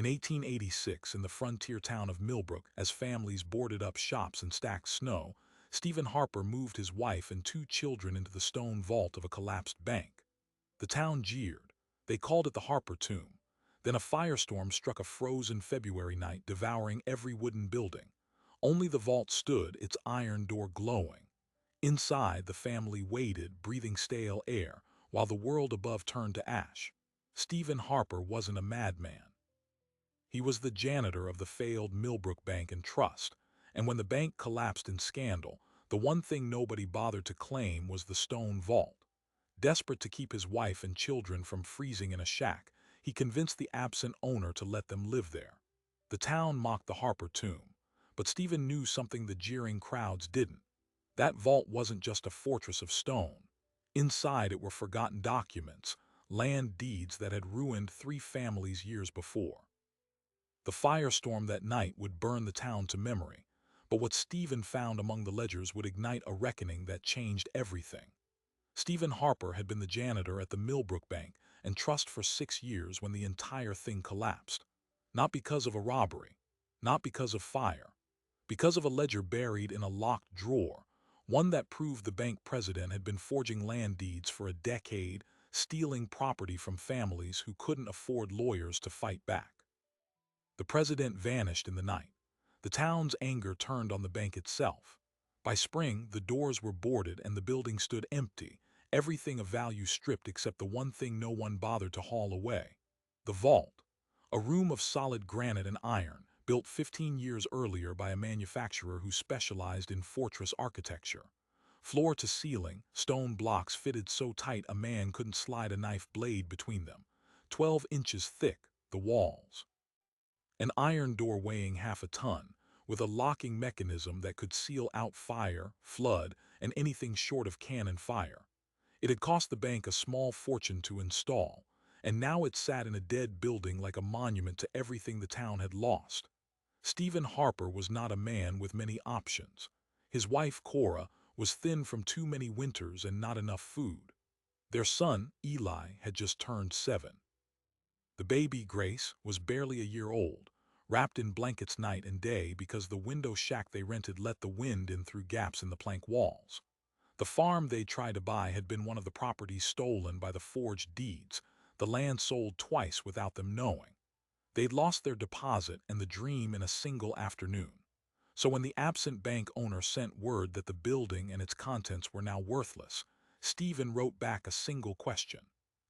In 1886, in the frontier town of Millbrook, as families boarded up shops and stacked snow, Stephen Harper moved his wife and two children into the stone vault of a collapsed bank. The town jeered. They called it the Harper Tomb. Then a firestorm struck a frozen February night, devouring every wooden building. Only the vault stood, its iron door glowing. Inside, the family waited, breathing stale air, while the world above turned to ash. Stephen Harper wasn't a madman. He was the janitor of the failed Millbrook Bank and Trust, and when the bank collapsed in scandal, the one thing nobody bothered to claim was the stone vault. Desperate to keep his wife and children from freezing in a shack, he convinced the absent owner to let them live there. The town mocked the Harper Tomb, but Stephen knew something the jeering crowds didn't. That vault wasn't just a fortress of stone. Inside it were forgotten documents, land deeds that had ruined three families years before. The firestorm that night would burn the town to memory, but what Stephen found among the ledgers would ignite a reckoning that changed everything. Stephen Harper had been the janitor at the Millbrook Bank and Trust for 6 years when the entire thing collapsed. Not because of a robbery, not because of fire, because of a ledger buried in a locked drawer, one that proved the bank president had been forging land deeds for a decade, stealing property from families who couldn't afford lawyers to fight back. The president vanished in the night. The town's anger turned on the bank itself. By spring, the doors were boarded and the building stood empty, everything of value stripped except the one thing no one bothered to haul away: the vault. A room of solid granite and iron, built 15 years earlier by a manufacturer who specialized in fortress architecture. Floor to ceiling, stone blocks fitted so tight a man couldn't slide a knife blade between them. 12 inches thick, the walls. An iron door weighing half a ton, with a locking mechanism that could seal out fire, flood, and anything short of cannon fire. It had cost the bank a small fortune to install, and now it sat in a dead building like a monument to everything the town had lost. Stephen Harper was not a man with many options. His wife, Cora, was thin from too many winters and not enough food. Their son, Eli, had just turned 7. The baby, Grace, was barely a year old, wrapped in blankets night and day because the window shack they rented let the wind in through gaps in the plank walls. The farm they'd tried to buy had been one of the properties stolen by the forged deeds, the land sold twice without them knowing. They'd lost their deposit and the dream in a single afternoon. So when the absent bank owner sent word that the building and its contents were now worthless, Stephen wrote back a single question: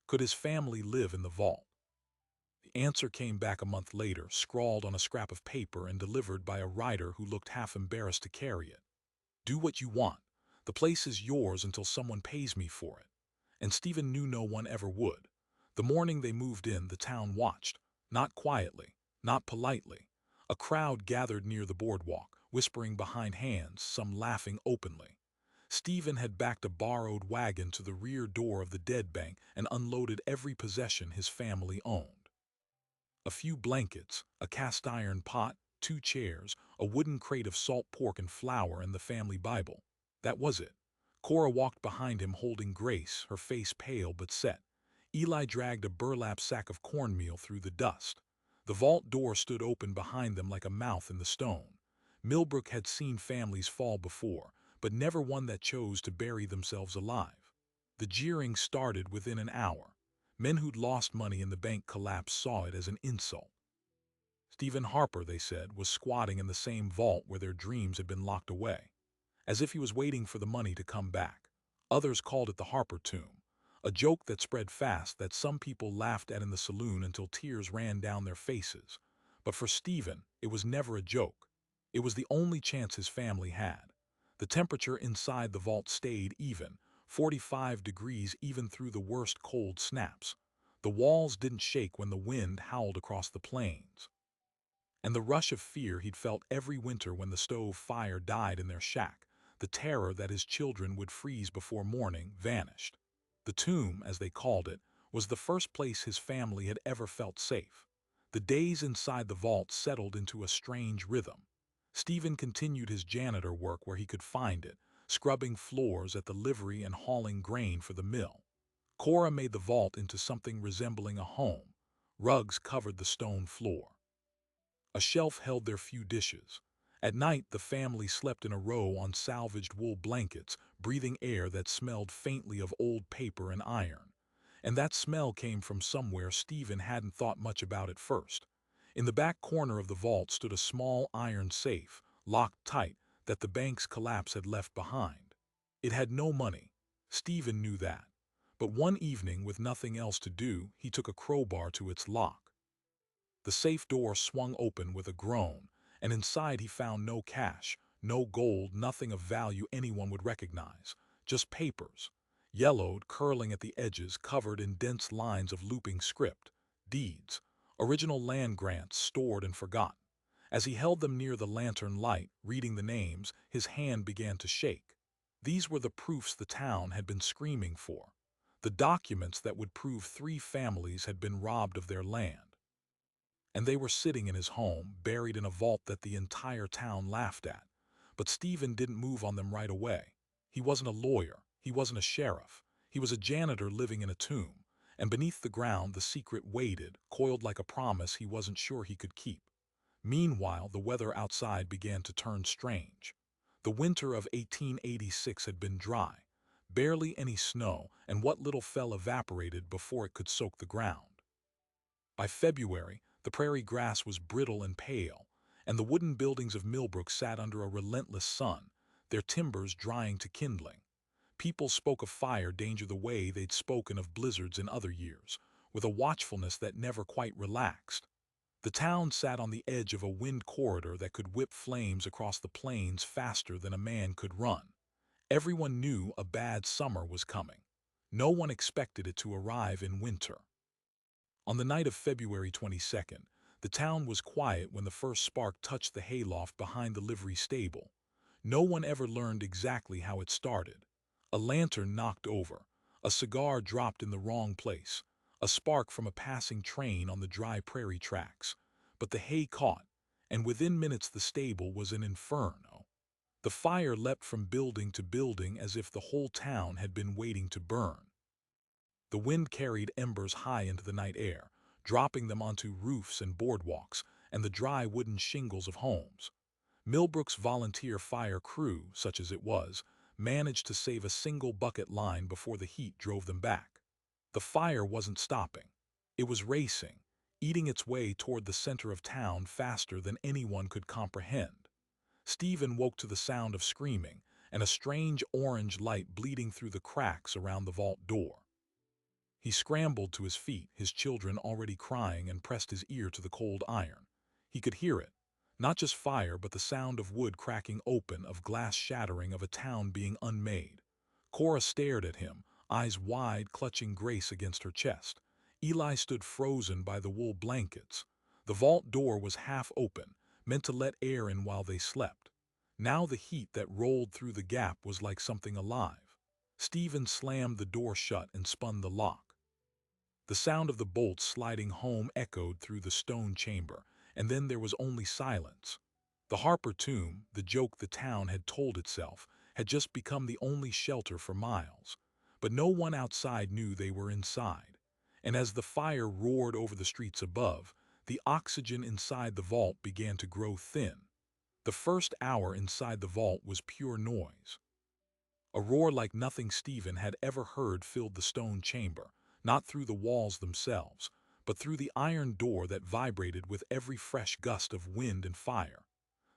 could his family live in the vault? The answer came back a month later, scrawled on a scrap of paper and delivered by a writer who looked half embarrassed to carry it. Do what you want. The place is yours until someone pays me for it. And Stephen knew no one ever would. The morning they moved in, the town watched. Not quietly, not politely. A crowd gathered near the boardwalk, whispering behind hands, some laughing openly. Stephen had backed a borrowed wagon to the rear door of the dead bank and unloaded every possession his family owned. A few blankets, a cast-iron pot, 2 chairs, a wooden crate of salt pork and flour, and the family Bible. That was it. Cora walked behind him holding Grace, her face pale but set. Eli dragged a burlap sack of cornmeal through the dust. The vault door stood open behind them like a mouth in the stone. Millbrook had seen families fall before, but never one that chose to bury themselves alive. The jeering started within an hour. Men who'd lost money in the bank collapse saw it as an insult. Stephen Harper, they said, was squatting in the same vault where their dreams had been locked away, as if he was waiting for the money to come back. Others called it the Harper Tomb, a joke that spread fast that some people laughed at in the saloon until tears ran down their faces. But for Stephen, it was never a joke. It was the only chance his family had. The temperature inside the vault stayed even, 45 degrees even through the worst cold snaps. The walls didn't shake when the wind howled across the plains. And the rush of fear he'd felt every winter when the stove fire died in their shack, the terror that his children would freeze before morning, vanished. The tomb, as they called it, was the first place his family had ever felt safe. The days inside the vault settled into a strange rhythm. Stephen continued his janitor work where he could find it, scrubbing floors at the livery and hauling grain for the mill. Cora made the vault into something resembling a home. Rugs covered the stone floor. A shelf held their few dishes. At night, the family slept in a row on salvaged wool blankets, breathing air that smelled faintly of old paper and iron. And that smell came from somewhere Stephen hadn't thought much about at first. In the back corner of the vault stood a small iron safe, locked tight, that the bank's collapse had left behind. It had no money. Stephen knew that. But one evening, with nothing else to do, he took a crowbar to its lock. The safe door swung open with a groan, and inside he found no cash, no gold, nothing of value anyone would recognize, just papers, yellowed, curling at the edges, covered in dense lines of looping script, deeds, original land grants stored and forgotten. As he held them near the lantern light, reading the names, his hand began to shake. These were the proofs the town had been screaming for, the documents that would prove 3 families had been robbed of their land. And they were sitting in his home, buried in a vault that the entire town laughed at. But Stephen didn't move on them right away. He wasn't a lawyer. He wasn't a sheriff. He was a janitor living in a tomb. And beneath the ground, the secret waited, coiled like a promise he wasn't sure he could keep. Meanwhile, the weather outside began to turn strange. The winter of 1886 had been dry. Barely any snow, and what little fell evaporated before it could soak the ground. By February, the prairie grass was brittle and pale, and the wooden buildings of Millbrook sat under a relentless sun, their timbers drying to kindling. People spoke of fire danger the way they'd spoken of blizzards in other years, with a watchfulness that never quite relaxed. The town sat on the edge of a wind corridor that could whip flames across the plains faster than a man could run. Everyone knew a bad summer was coming. No one expected it to arrive in winter. On the night of February 22nd, the town was quiet when the first spark touched the hayloft behind the livery stable. No one ever learned exactly how it started. A lantern knocked over, a cigar dropped in the wrong place, a spark from a passing train on the dry prairie tracks. But the hay caught, and within minutes the stable was an inferno. The fire leapt from building to building as if the whole town had been waiting to burn. The wind carried embers high into the night air, dropping them onto roofs and boardwalks and the dry wooden shingles of homes. Millbrook's volunteer fire crew, such as it was, managed to save a single bucket line before the heat drove them back. The fire wasn't stopping. It was racing, eating its way toward the center of town faster than anyone could comprehend. Stephen woke to the sound of screaming and a strange orange light bleeding through the cracks around the vault door. He scrambled to his feet, his children already crying, and pressed his ear to the cold iron. He could hear it. Not just fire, but the sound of wood cracking open, of glass shattering, of a town being unmade. Cora stared at him, eyes wide, clutching Grace against her chest. Eli stood frozen by the wool blankets. The vault door was half open, meant to let air in while they slept. Now the heat that rolled through the gap was like something alive. Stephen slammed the door shut and spun the lock. The sound of the bolts sliding home echoed through the stone chamber, and then there was only silence. The Harper tomb, the joke the town had told itself, had just become the only shelter for miles. But no one outside knew they were inside. And as the fire roared over the streets above, the oxygen inside the vault began to grow thin. The first hour inside the vault was pure noise. A roar like nothing Stephen had ever heard filled the stone chamber, not through the walls themselves, but through the iron door that vibrated with every fresh gust of wind and fire.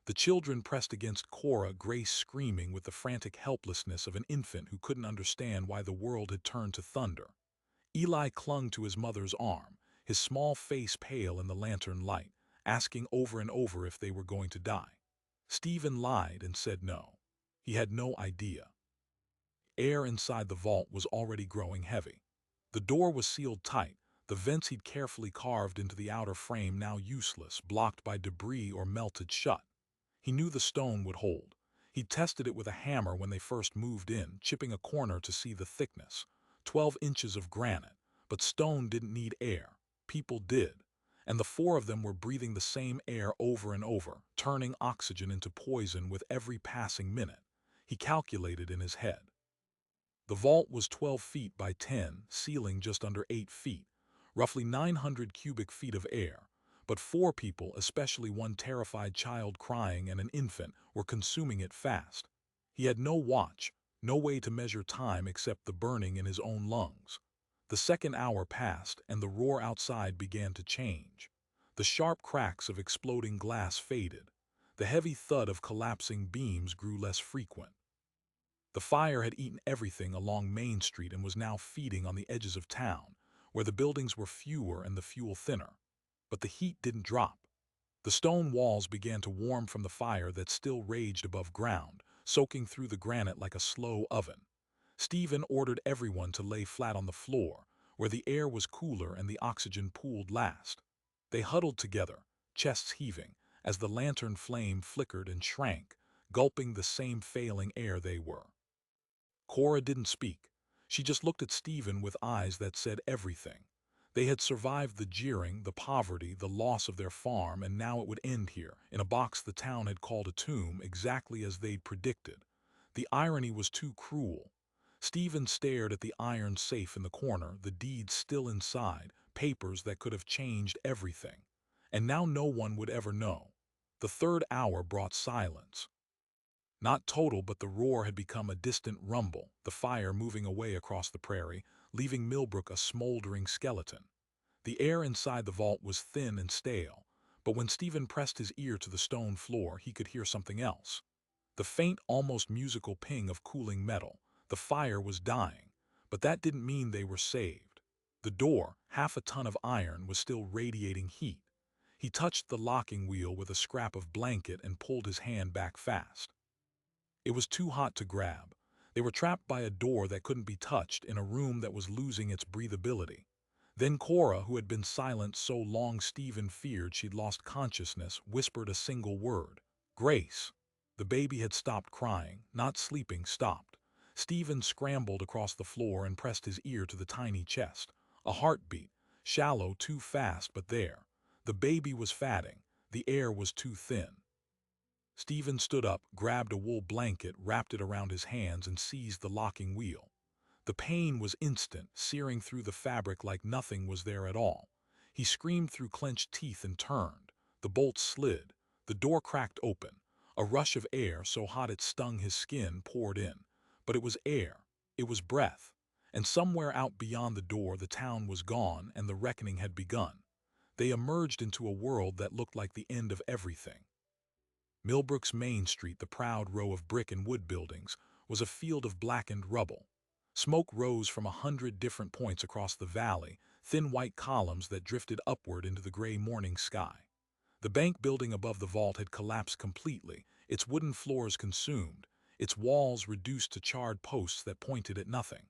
The children pressed against Cora, Grace screaming with the frantic helplessness of an infant who couldn't understand why the world had turned to thunder. Eli clung to his mother's arm, his small face pale in the lantern light, asking over and over if they were going to die. Stephen lied and said no. He had no idea. Air inside the vault was already growing heavy. The door was sealed tight, the vents he'd carefully carved into the outer frame now useless, blocked by debris or melted shut. He knew the stone would hold. He'd tested it with a hammer when they first moved in, chipping a corner to see the thickness. 12 inches of granite. But stone didn't need air. People did. And the 4 of them were breathing the same air over and over, turning oxygen into poison with every passing minute. He calculated in his head. The vault was 12 feet by 10, ceiling just under 8 feet, roughly 900 cubic feet of air. But 4 people, especially one terrified child crying and an infant, were consuming it fast. He had no watch, no way to measure time except the burning in his own lungs. The second hour passed, and the roar outside began to change. The sharp cracks of exploding glass faded. The heavy thud of collapsing beams grew less frequent. The fire had eaten everything along Main Street and was now feeding on the edges of town, where the buildings were fewer and the fuel thinner. But the heat didn't drop. The stone walls began to warm from the fire that still raged above ground, soaking through the granite like a slow oven. Stephen ordered everyone to lay flat on the floor, where the air was cooler and the oxygen pooled last. They huddled together, chests heaving, as the lantern flame flickered and shrank, gulping the same failing air they were. Cora didn't speak. She just looked at Stephen with eyes that said everything. They had survived the jeering, the poverty, the loss of their farm, and now it would end here, in a box the town had called a tomb, exactly as they'd predicted. The irony was too cruel. Stephen stared at the iron safe in the corner, the deeds still inside, papers that could have changed everything. And now no one would ever know. The third hour brought silence. Not total, but the roar had become a distant rumble, the fire moving away across the prairie, leaving Millbrook a smoldering skeleton. The air inside the vault was thin and stale, but when Stephen pressed his ear to the stone floor, he could hear something else. The faint, almost musical ping of cooling metal. The fire was dying, but that didn't mean they were saved. The door, half a ton of iron, was still radiating heat. He touched the locking wheel with a scrap of blanket and pulled his hand back fast. It was too hot to grab. They were trapped by a door that couldn't be touched in a room that was losing its breathability. Then Cora, who had been silent so long Stephen feared she'd lost consciousness, whispered a single word. Grace. The baby had stopped crying, not sleeping, stopped. Stephen scrambled across the floor and pressed his ear to the tiny chest. A heartbeat, shallow, too fast, but there. The baby was fatting. The air was too thin. Stephen stood up, grabbed a wool blanket, wrapped it around his hands, and seized the locking wheel. The pain was instant, searing through the fabric like nothing was there at all. He screamed through clenched teeth and turned. The bolt slid. The door cracked open. A rush of air, so hot it stung his skin, poured in. But it was air. It was breath. And somewhere out beyond the door, the town was gone and the reckoning had begun. They emerged into a world that looked like the end of everything. Millbrook's Main Street, the proud row of brick and wood buildings, was a field of blackened rubble. Smoke rose from 100 different points across the valley, thin white columns that drifted upward into the gray morning sky. The bank building above the vault had collapsed completely, its wooden floors consumed, its walls reduced to charred posts that pointed at nothing.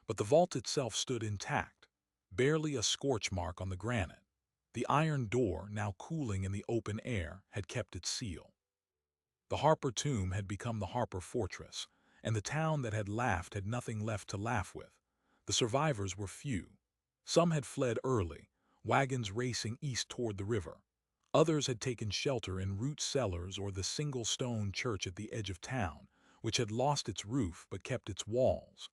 But the vault itself stood intact, barely a scorch mark on the granite. The iron door, now cooling in the open air, had kept its seal. The Harper tomb had become the Harper fortress, and the town that had laughed had nothing left to laugh with. The survivors were few. Some had fled early, wagons racing east toward the river. Others had taken shelter in root cellars or the single stone church at the edge of town, which had lost its roof but kept its walls.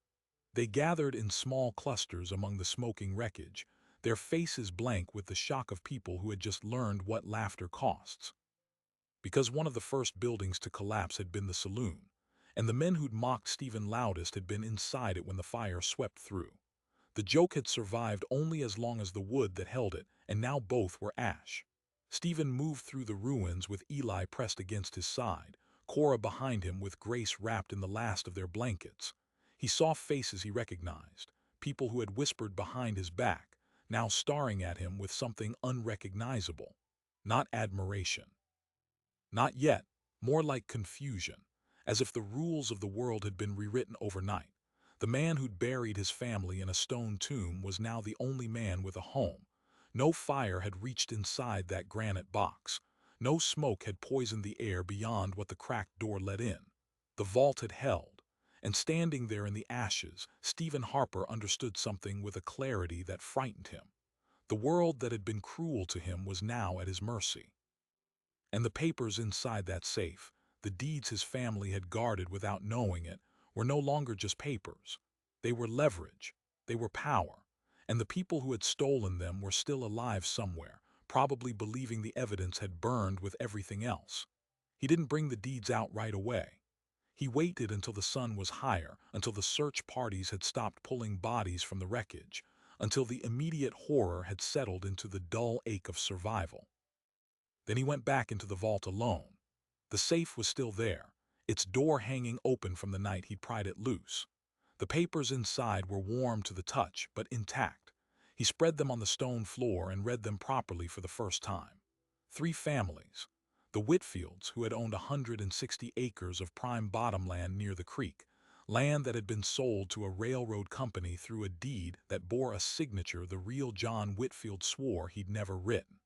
They gathered in small clusters among the smoking wreckage, their faces blank with the shock of people who had just learned what laughter costs. Because one of the first buildings to collapse had been the saloon, and the men who'd mocked Stephen loudest had been inside it when the fire swept through. The joke had survived only as long as the wood that held it, and now both were ash. Stephen moved through the ruins with Eli pressed against his side, Cora behind him with Grace wrapped in the last of their blankets. He saw faces he recognized, people who had whispered behind his back, now staring at him with something unrecognizable. Not admiration. Not yet, more like confusion, as if the rules of the world had been rewritten overnight. The man who'd buried his family in a stone tomb was now the only man with a home. No fire had reached inside that granite box. No smoke had poisoned the air beyond what the cracked door let in. The vault had held, and standing there in the ashes, Stephen Harper understood something with a clarity that frightened him. The world that had been cruel to him was now at his mercy. And the papers inside that safe, the deeds his family had guarded without knowing it, were no longer just papers. They were leverage, they were power, and the people who had stolen them were still alive somewhere, probably believing the evidence had burned with everything else. He didn't bring the deeds out right away. He waited until the sun was higher, until the search parties had stopped pulling bodies from the wreckage, until the immediate horror had settled into the dull ache of survival. Then he went back into the vault alone. The safe was still there, its door hanging open from the night he'd pried it loose. The papers inside were warm to the touch, but intact. He spread them on the stone floor and read them properly for the first time. 3 families. The Whitfields, who had owned 160 acres of prime bottomland near the creek, land that had been sold to a railroad company through a deed that bore a signature the real John Whitfield swore he'd never written.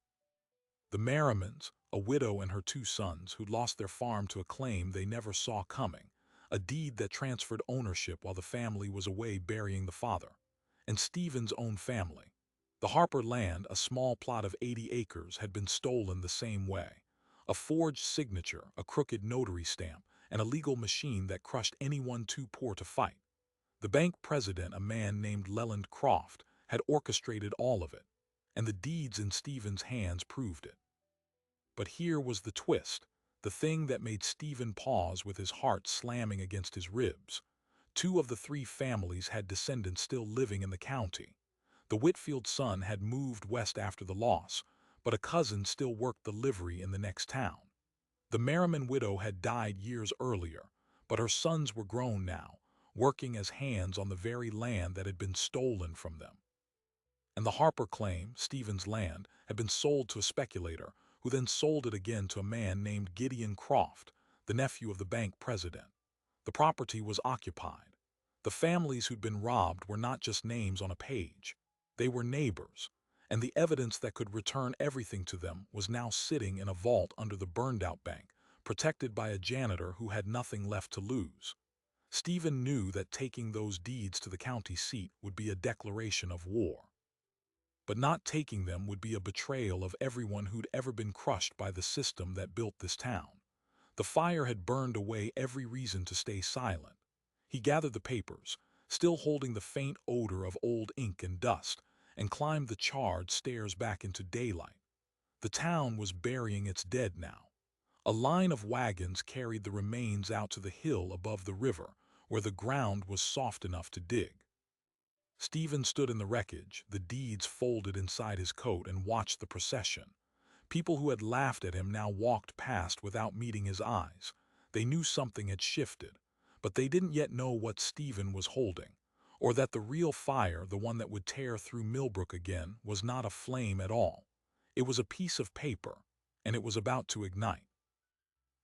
The Merrimans, a widow and her 2 sons who'd lost their farm to a claim they never saw coming, a deed that transferred ownership while the family was away burying the father. And Stephen's own family. The Harper land, a small plot of 80 acres, had been stolen the same way. A forged signature, a crooked notary stamp, and a legal machine that crushed anyone too poor to fight. The bank president, a man named Leland Croft, had orchestrated all of it, and the deeds in Stephen's hands proved it. But here was the twist, the thing that made Stephen pause with his heart slamming against his ribs. 2 of the 3 families had descendants still living in the county. The Whitfield son had moved west after the loss, but a cousin still worked the livery in the next town. The Merriman widow had died years earlier, but her sons were grown now, working as hands on the very land that had been stolen from them. And the Harper claim, Stephen's land, had been sold to a speculator, who then sold it again to a man named Gideon Croft, the nephew of the bank president. The property was occupied. The families who'd been robbed were not just names on a page. They were neighbors, and the evidence that could return everything to them was now sitting in a vault under the burned-out bank, protected by a janitor who had nothing left to lose. Stephen knew that taking those deeds to the county seat would be a declaration of war. But not taking them would be a betrayal of everyone who'd ever been crushed by the system that built this town. The fire had burned away every reason to stay silent. He gathered the papers, still holding the faint odor of old ink and dust, and climbed the charred stairs back into daylight. The town was burying its dead now. A line of wagons carried the remains out to the hill above the river, where the ground was soft enough to dig. Stephen stood in the wreckage, the deeds folded inside his coat, and watched the procession. People who had laughed at him now walked past without meeting his eyes. They knew something had shifted, but they didn't yet know what Stephen was holding, or that the real fire, the one that would tear through Millbrook again, was not a flame at all. It was a piece of paper, and it was about to ignite.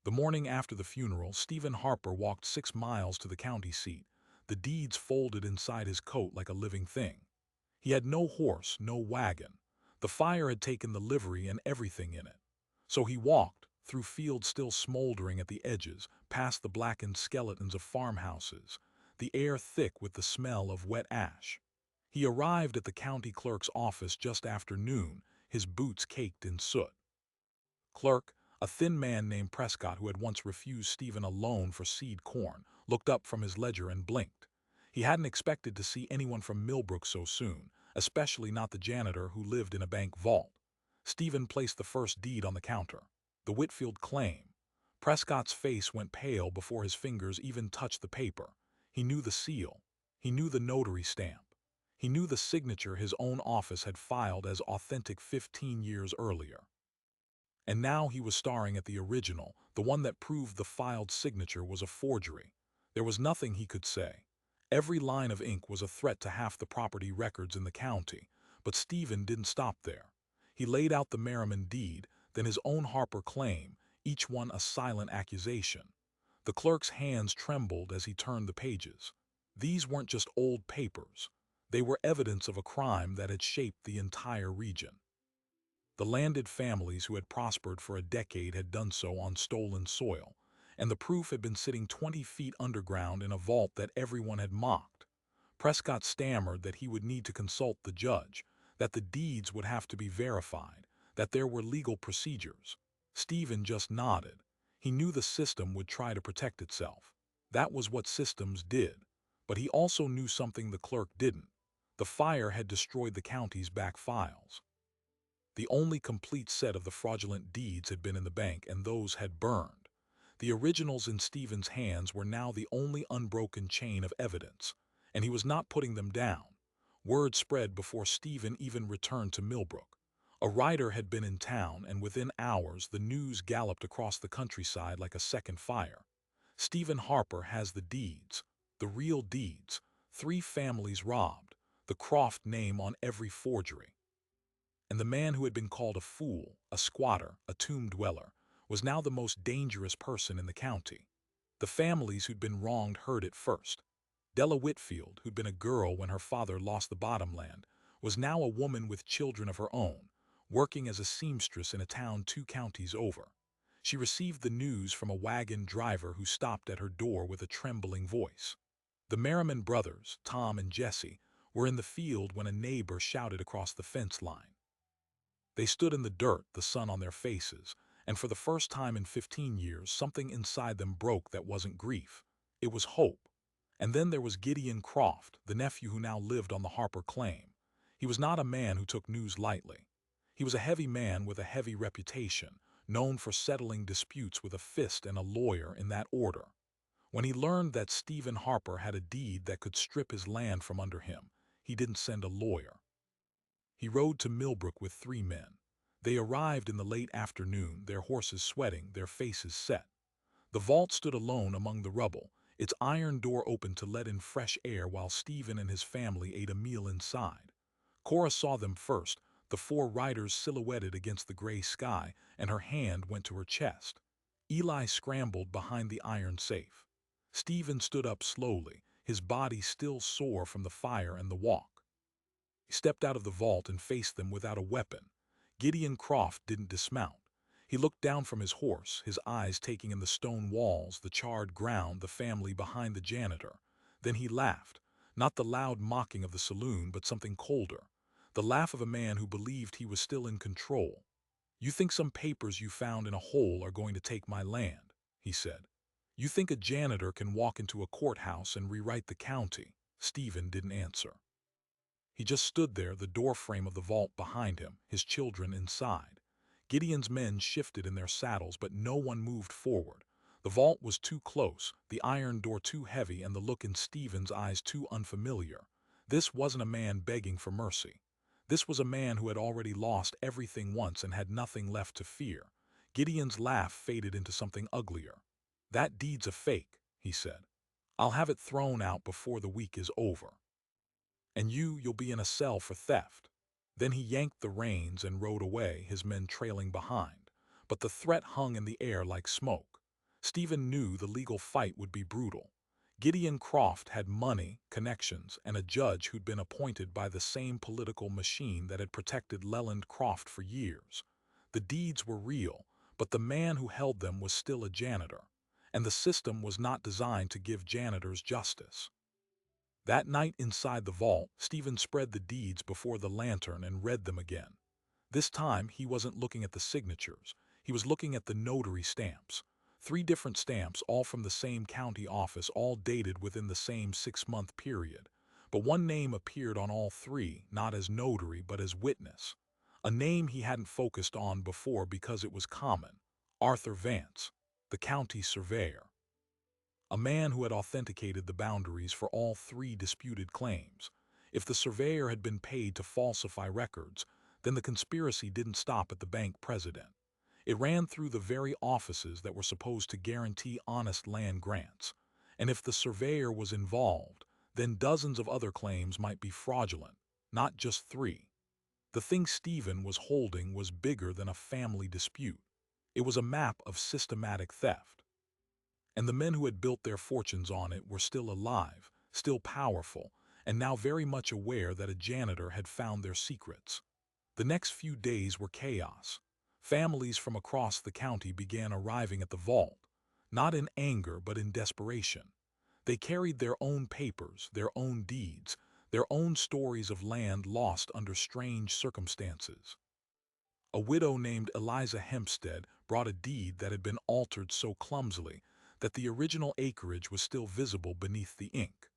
The morning after the funeral, Stephen Harper walked 6 miles to the county seat, the deeds folded inside his coat like a living thing. He had no horse, no wagon. The fire had taken the livery and everything in it. So he walked, through fields still smoldering at the edges, past the blackened skeletons of farmhouses, the air thick with the smell of wet ash. He arrived at the county clerk's office just after noon, his boots caked in soot. Clerk, a thin man named Prescott who had once refused Stephen a loan for seed corn, looked up from his ledger and blinked. He hadn't expected to see anyone from Millbrook so soon, especially not the janitor who lived in a bank vault. Stephen placed the first deed on the counter, the Whitfield claim. Prescott's face went pale before his fingers even touched the paper. He knew the seal. He knew the notary stamp. He knew the signature his own office had filed as authentic 15 years earlier. And now he was staring at the original, the one that proved the filed signature was a forgery. There was nothing he could say. Every line of ink was a threat to half the property records in the county, but Stephen didn't stop there. He laid out the Merriman deed, then his own Harper claim, each one a silent accusation. The clerk's hands trembled as he turned the pages. These weren't just old papers. They were evidence of a crime that had shaped the entire region. The landed families who had prospered for a decade had done so on stolen soil, and the proof had been sitting 20 feet underground in a vault that everyone had mocked. Prescott stammered that he would need to consult the judge, that the deeds would have to be verified, that there were legal procedures. Stephen just nodded. He knew the system would try to protect itself. That was what systems did. But he also knew something the clerk didn't. The fire had destroyed the county's back files. The only complete set of the fraudulent deeds had been in the bank, and those had burned. The originals in Stephen's hands were now the only unbroken chain of evidence, and he was not putting them down. Word spread before Stephen even returned to Millbrook. A writer had been in town, and within hours the news galloped across the countryside like a second fire. Stephen Harper has the deeds, the real deeds, 3 families robbed, the Croft name on every forgery. And the man who had been called a fool, a squatter, a tomb dweller, was now the most dangerous person in the county. The families who'd been wronged heard it first. Della Whitfield, who'd been a girl when her father lost the bottomland, was now a woman with children of her own, working as a seamstress in a town 2 counties over. She received the news from a wagon driver who stopped at her door with a trembling voice. The Merriman brothers, Tom and Jesse, were in the field when a neighbor shouted across the fence line. They stood in the dirt, the sun on their faces, and for the first time in 15 years, something inside them broke that wasn't grief. It was hope. And then there was Gideon Croft, the nephew who now lived on the Harper claim. He was not a man who took news lightly. He was a heavy man with a heavy reputation, known for settling disputes with a fist and a lawyer in that order. When he learned that Stephen Harper had a deed that could strip his land from under him, he didn't send a lawyer. He rode to Millbrook with 3 men. They arrived in the late afternoon, their horses sweating, their faces set. The vault stood alone among the rubble, its iron door open to let in fresh air while Stephen and his family ate a meal inside. Cora saw them first, the 4 riders silhouetted against the gray sky, and her hand went to her chest. Eli scrambled behind the iron safe. Stephen stood up slowly, his body still sore from the fire and the walk. He stepped out of the vault and faced them without a weapon. Gideon Croft didn't dismount. He looked down from his horse, his eyes taking in the stone walls, the charred ground, the family behind the janitor. Then he laughed, not the loud mocking of the saloon, but something colder, the laugh of a man who believed he was still in control. "You think some papers you found in a hole are going to take my land," he said. "You think a janitor can walk into a courthouse and rewrite the county?" Stephen didn't answer. He just stood there, the doorframe of the vault behind him, his children inside. Gideon's men shifted in their saddles, but no one moved forward. The vault was too close, the iron door too heavy, and the look in Stephen's eyes too unfamiliar. This wasn't a man begging for mercy. This was a man who had already lost everything once and had nothing left to fear. Gideon's laugh faded into something uglier. "That deed's a fake," he said. "I'll have it thrown out before the week is over. And you'll be in a cell for theft." Then he yanked the reins and rode away, his men trailing behind. But the threat hung in the air like smoke. Stephen knew the legal fight would be brutal. Gideon Croft had money, connections, and a judge who'd been appointed by the same political machine that had protected Leland Croft for years. The deeds were real, but the man who held them was still a janitor, and the system was not designed to give janitors justice. That night inside the vault, Stephen spread the deeds before the lantern and read them again. This time he wasn't looking at the signatures. He was looking at the notary stamps. 3 different stamps, all from the same county office, all dated within the same 6-month period. But one name appeared on all 3, not as notary but as witness. A name he hadn't focused on before because it was common. Arthur Vance, the county surveyor. A man who had authenticated the boundaries for all 3 disputed claims. If the surveyor had been paid to falsify records, then the conspiracy didn't stop at the bank president. It ran through the very offices that were supposed to guarantee honest land grants. And if the surveyor was involved, then dozens of other claims might be fraudulent, not just 3. The thing Stephen was holding was bigger than a family dispute. It was a map of systematic theft. And the men who had built their fortunes on it were still alive, still powerful, and now very much aware that a janitor had found their secrets. The next few days were chaos. Families from across the county began arriving at the vault, not in anger but in desperation. They carried their own papers, their own deeds, their own stories of land lost under strange circumstances. A widow named Eliza Hempstead brought a deed that had been altered so clumsily that the original acreage was still visible beneath the ink.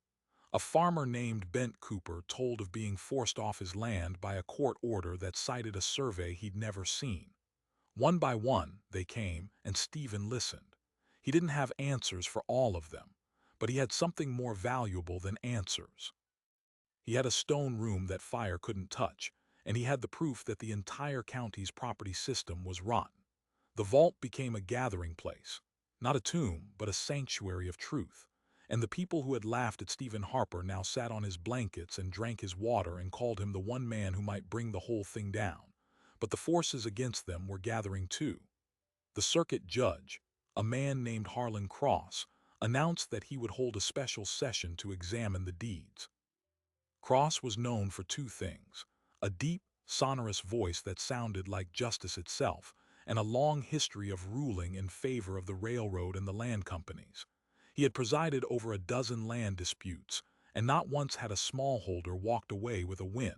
A farmer named Bent Cooper told of being forced off his land by a court order that cited a survey he'd never seen. One by one, they came, and Stephen listened. He didn't have answers for all of them, but he had something more valuable than answers. He had a stone room that fire couldn't touch, and he had the proof that the entire county's property system was rotten. The vault became a gathering place, not a tomb, but a sanctuary of truth. And the people who had laughed at Stephen Harper now sat on his blankets and drank his water and called him the one man who might bring the whole thing down. But the forces against them were gathering too. The circuit judge, a man named Harlan Cross, announced that he would hold a special session to examine the deeds. Cross was known for two things: a deep, sonorous voice that sounded like justice itself, and a long history of ruling in favor of the railroad and the land companies. He had presided over a dozen land disputes, and not once had a smallholder walked away with a win.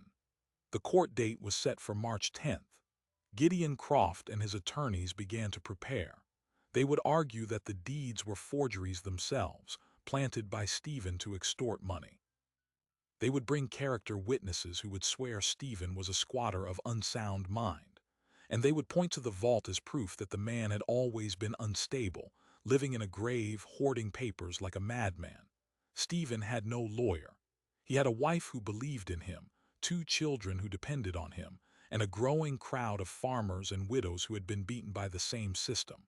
The court date was set for March 10th. Gideon Croft and his attorneys began to prepare. They would argue that the deeds were forgeries themselves, planted by Stephen to extort money. They would bring character witnesses who would swear Stephen was a squatter of unsound mind, and they would point to the vault as proof that the man had always been unstable, living in a grave, hoarding papers like a madman. Stephen had no lawyer. He had a wife who believed in him, two children who depended on him, and a growing crowd of farmers and widows who had been beaten by the same system.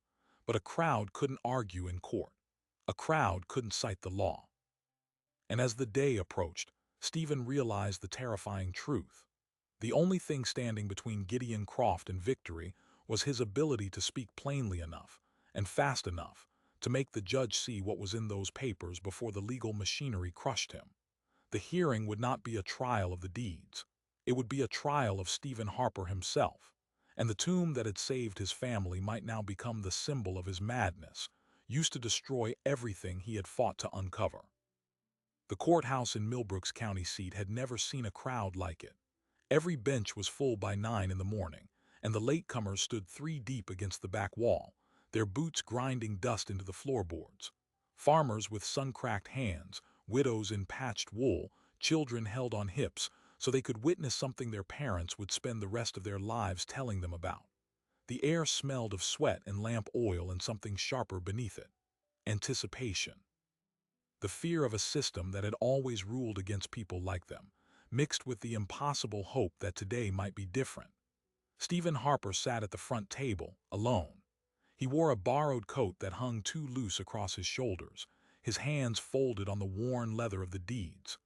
But a crowd couldn't argue in court. A crowd couldn't cite the law. And as the day approached, Stephen realized the terrifying truth. The only thing standing between Gideon Croft and victory was his ability to speak plainly enough and fast enough to make the judge see what was in those papers before the legal machinery crushed him. The hearing would not be a trial of the deeds. It would be a trial of Stephen Harper himself, and the tomb that had saved his family might now become the symbol of his madness, used to destroy everything he had fought to uncover. The courthouse in Millbrook's county seat had never seen a crowd like it. Every bench was full by 9 in the morning, and the latecomers stood 3 deep against the back wall, their boots grinding dust into the floorboards. Farmers with sun-cracked hands, widows in patched wool, children held on hips, so they could witness something their parents would spend the rest of their lives telling them about. The air smelled of sweat and lamp oil and something sharper beneath it: anticipation. The fear of a system that had always ruled against people like them, mixed with the impossible hope that today might be different. Stephen Harper sat at the front table, alone. He wore a borrowed coat that hung too loose across his shoulders, his hands folded on the worn leather of the deeds.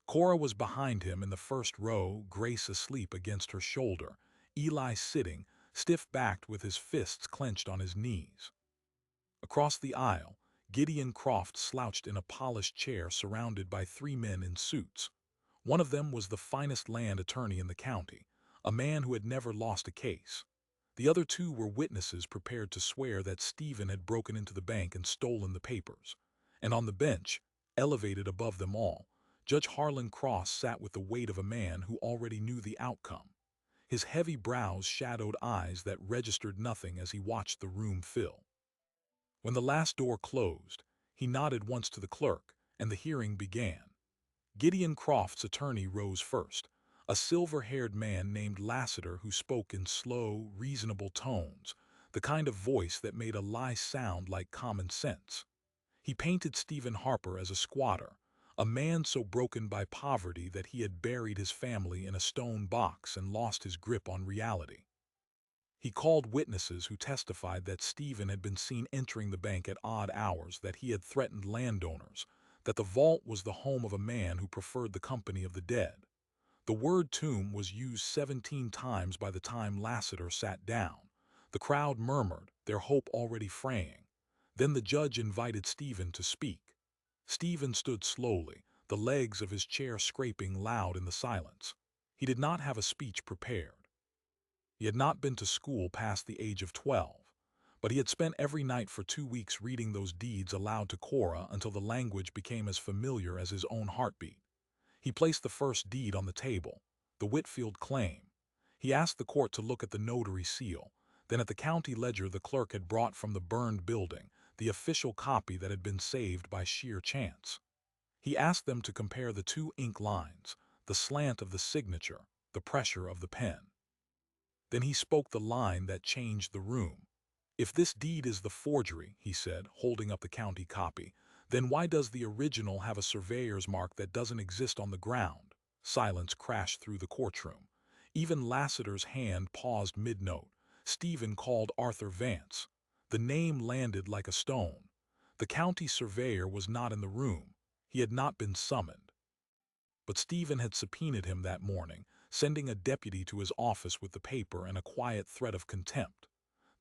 Cora was behind him in the first row, Grace asleep against her shoulder, Eli sitting, stiff-backed with his fists clenched on his knees. Across the aisle, Gideon Croft slouched in a polished chair surrounded by 3 men in suits. One of them was the finest land attorney in the county, a man who had never lost a case. The other 2 were witnesses prepared to swear that Stephen had broken into the bank and stolen the papers. And on the bench, elevated above them all, Judge Harlan Cross sat with the weight of a man who already knew the outcome. His heavy brows shadowed eyes that registered nothing as he watched the room fill. When the last door closed, he nodded once to the clerk, and the hearing began. Gideon Croft's attorney rose first, a silver-haired man named Lassiter who spoke in slow, reasonable tones, the kind of voice that made a lie sound like common sense. He painted Stephen Harper as a squatter, a man so broken by poverty that he had buried his family in a stone box and lost his grip on reality. He called witnesses who testified that Stephen had been seen entering the bank at odd hours, that he had threatened landowners, that the vault was the home of a man who preferred the company of the dead. The word tomb was used 17 times by the time Lassiter sat down. The crowd murmured, their hope already fraying. Then the judge invited Stephen to speak. Stephen stood slowly, the legs of his chair scraping loud in the silence. He did not have a speech prepared. He had not been to school past the age of 12, but he had spent every night for 2 weeks reading those deeds aloud to Cora until the language became as familiar as his own heartbeat. He placed the first deed on the table, the Whitfield claim. He asked the court to look at the notary seal, then at the county ledger the clerk had brought from the burned building, the official copy that had been saved by sheer chance. He asked them to compare the two ink lines, the slant of the signature, the pressure of the pen. Then he spoke the line that changed the room. "If this deed is the forgery," he said, holding up the county copy, "then why does the original have a surveyor's mark that doesn't exist on the ground?" Silence crashed through the courtroom. Even Lassiter's hand paused mid-note. Stephen called Arthur Vance. The name landed like a stone. The county surveyor was not in the room. He had not been summoned. But Stephen had subpoenaed him that morning, sending a deputy to his office with the paper and a quiet threat of contempt.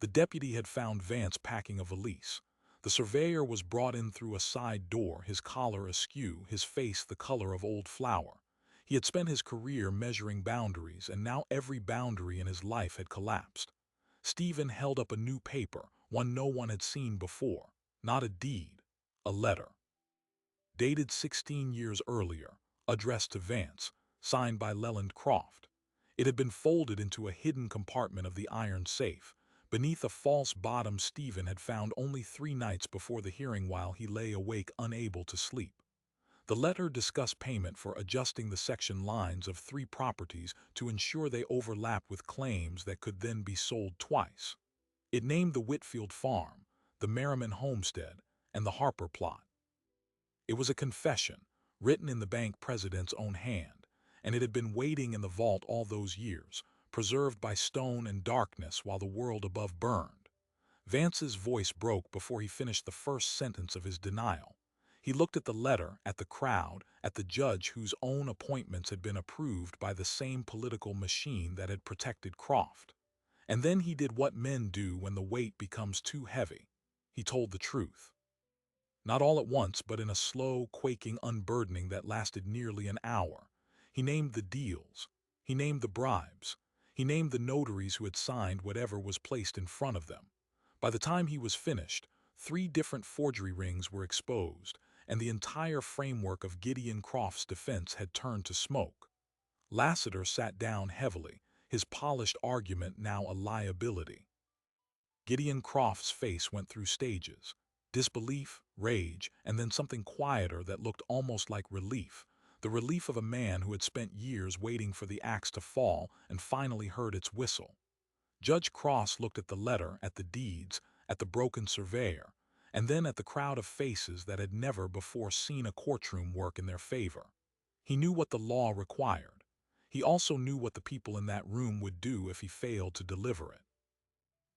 The deputy had found Vance packing a valise. The surveyor was brought in through a side door, his collar askew, his face the color of old flour. He had spent his career measuring boundaries, and now every boundary in his life had collapsed. Stephen held up a new paper, one no one had seen before. Not a deed, a letter. Dated 16 years earlier, addressed to Vance, signed by Leland Croft. It had been folded into a hidden compartment of the iron safe, beneath a false bottom Stephen had found only 3 nights before the hearing while he lay awake unable to sleep. The letter discussed payment for adjusting the section lines of 3 properties to ensure they overlapped with claims that could then be sold twice. It named the Whitfield farm, the Merriman homestead, and the Harper plot. It was a confession, written in the bank president's own hand, and it had been waiting in the vault all those years, preserved by stone and darkness while the world above burned. Vance's voice broke before he finished the first sentence of his denial. He looked at the letter, at the crowd, at the judge whose own appointments had been approved by the same political machine that had protected Croft. And then he did what men do when the weight becomes too heavy. He told the truth. Not all at once, but in a slow, quaking unburdening that lasted nearly an hour. He named the deals. He named the bribes. He named the notaries who had signed whatever was placed in front of them. By the time he was finished, 3 different forgery rings were exposed, and the entire framework of Gideon Croft's defense had turned to smoke. Lassiter sat down heavily, his polished argument now a liability. Gideon Croft's face went through stages. Disbelief, rage, and then something quieter that looked almost like relief. The relief of a man who had spent years waiting for the axe to fall and finally heard its whistle. Judge Cross looked at the letter, at the deeds, at the broken surveyor, and then at the crowd of faces that had never before seen a courtroom work in their favor. He knew what the law required. He also knew what the people in that room would do if he failed to deliver it.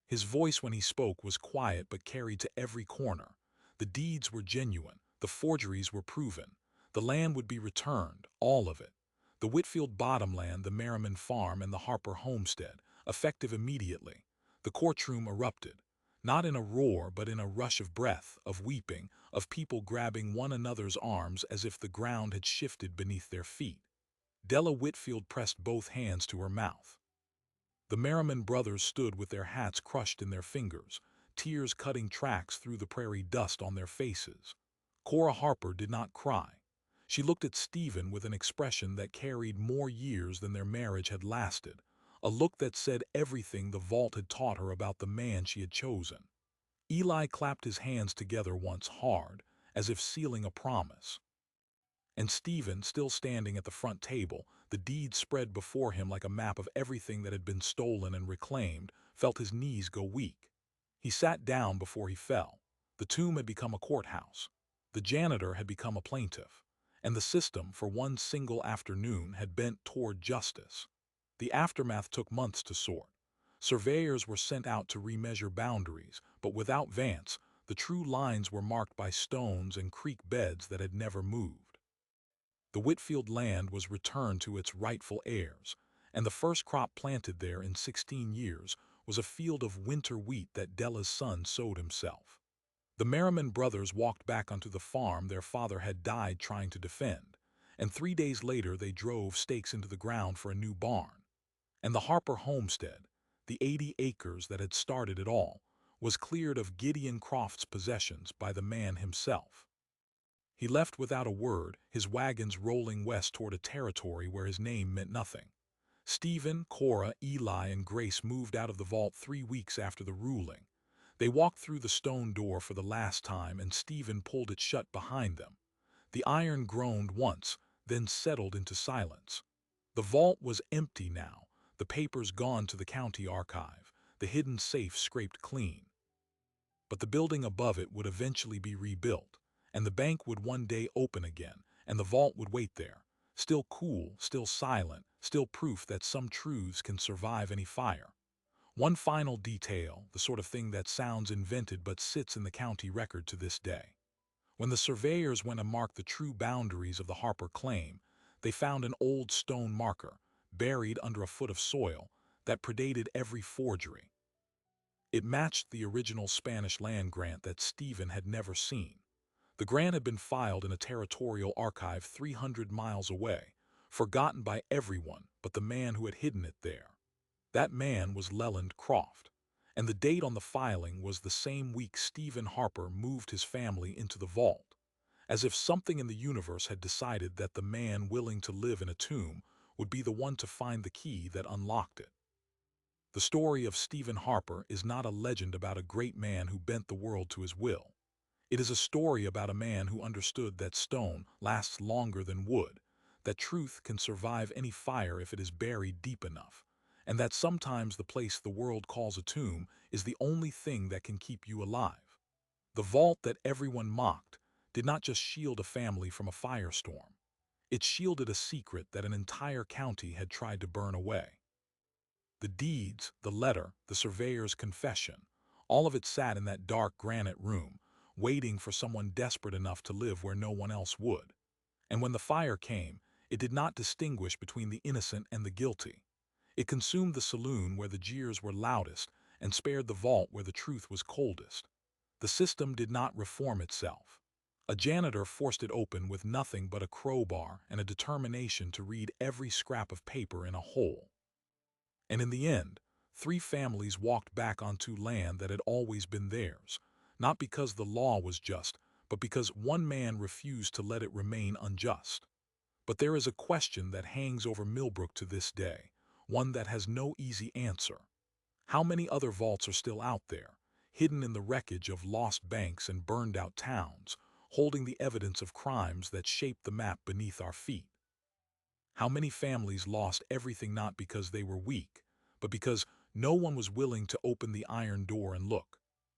His voice when he spoke was quiet but carried to every corner. The deeds were genuine, the forgeries were proven. The land would be returned, all of it. The Whitfield bottomland, the Merriman farm, and the Harper homestead, effective immediately. The courtroom erupted, not in a roar but in a rush of breath, of weeping, of people grabbing one another's arms as if the ground had shifted beneath their feet. Della Whitfield pressed both hands to her mouth. The Merriman brothers stood with their hats crushed in their fingers, tears cutting tracks through the prairie dust on their faces. Cora Harper did not cry. She looked at Stephen with an expression that carried more years than their marriage had lasted, a look that said everything the vault had taught her about the man she had chosen. Eli clapped his hands together once hard, as if sealing a promise. And Stephen, still standing at the front table, the deed spread before him like a map of everything that had been stolen and reclaimed, felt his knees go weak. He sat down before he fell. The tomb had become a courthouse. The janitor had become a plaintiff. And the system, for one single afternoon, had bent toward justice. The aftermath took months to sort. Surveyors were sent out to remeasure boundaries, but without Vance, the true lines were marked by stones and creek beds that had never moved. The Whitfield land was returned to its rightful heirs, and the first crop planted there in 16 years was a field of winter wheat that Della's son sowed himself. The Merriman brothers walked back onto the farm their father had died trying to defend, and 3 days later they drove stakes into the ground for a new barn. And the Harper homestead, the 80 acres that had started it all, was cleared of Gideon Croft's possessions by the man himself. He left without a word, his wagons rolling west toward a territory where his name meant nothing. Stephen, Cora, Eli, and Grace moved out of the vault 3 weeks after the ruling. They walked through the stone door for the last time, and Stephen pulled it shut behind them. The iron groaned once, then settled into silence. The vault was empty now, the papers gone to the county archive, the hidden safe scraped clean. But the building above it would eventually be rebuilt, and the bank would one day open again, and the vault would wait there, still cool, still silent, still proof that some truths can survive any fire. One final detail, the sort of thing that sounds invented but sits in the county record to this day. When the surveyors went to mark the true boundaries of the Harper claim, they found an old stone marker, buried under a foot of soil, that predated every forgery. It matched the original Spanish land grant that Stephen had never seen. The grant had been filed in a territorial archive 300 miles away, forgotten by everyone but the man who had hidden it there. That man was Leland Croft, and the date on the filing was the same week Stephen Harper moved his family into the vault, as if something in the universe had decided that the man willing to live in a tomb would be the one to find the key that unlocked it. The story of Stephen Harper is not a legend about a great man who bent the world to his will. It is a story about a man who understood that stone lasts longer than wood, that truth can survive any fire if it is buried deep enough, and that sometimes the place the world calls a tomb is the only thing that can keep you alive. The vault that everyone mocked did not just shield a family from a firestorm. It shielded a secret that an entire county had tried to burn away. The deeds, the letter, the surveyor's confession, all of it sat in that dark granite room, waiting for someone desperate enough to live where no one else would. And when the fire came, it did not distinguish between the innocent and the guilty. It consumed the saloon where the jeers were loudest and spared the vault where the truth was coldest. The system did not reform itself. A janitor forced it open with nothing but a crowbar and a determination to read every scrap of paper in a hole. And in the end, 3 families walked back onto land that had always been theirs, not because the law was just, but because one man refused to let it remain unjust. But there is a question that hangs over Millbrook to this day, one that has no easy answer. How many other vaults are still out there, hidden in the wreckage of lost banks and burned-out towns, holding the evidence of crimes that shaped the map beneath our feet? How many families lost everything not because they were weak, but because no one was willing to open the iron door and look?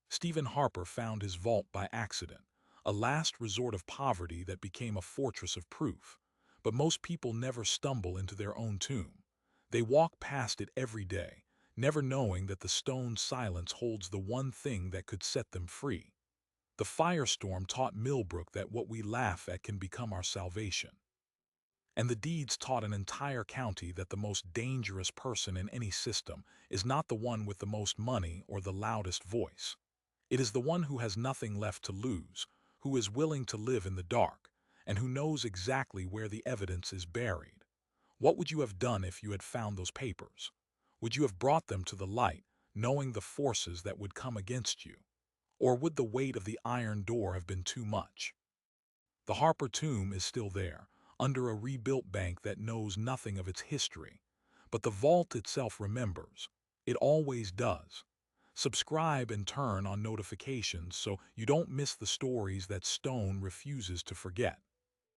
Stephen Harper found his vault by accident, a last resort of poverty that became a fortress of proof. But most people never stumble into their own tomb. They walk past it every day, never knowing that the stone silence holds the one thing that could set them free. The firestorm taught Millbrook that what we laugh at can become our salvation. And the deeds taught an entire county that the most dangerous person in any system is not the one with the most money or the loudest voice. It is the one who has nothing left to lose, who is willing to live in the dark, and who knows exactly where the evidence is buried. What would you have done if you had found those papers? Would you have brought them to the light, knowing the forces that would come against you? Or would the weight of the iron door have been too much? The Harper tomb is still there, under a rebuilt bank that knows nothing of its history. But the vault itself remembers. It always does. Subscribe and turn on notifications so you don't miss the stories that Stone refuses to forget.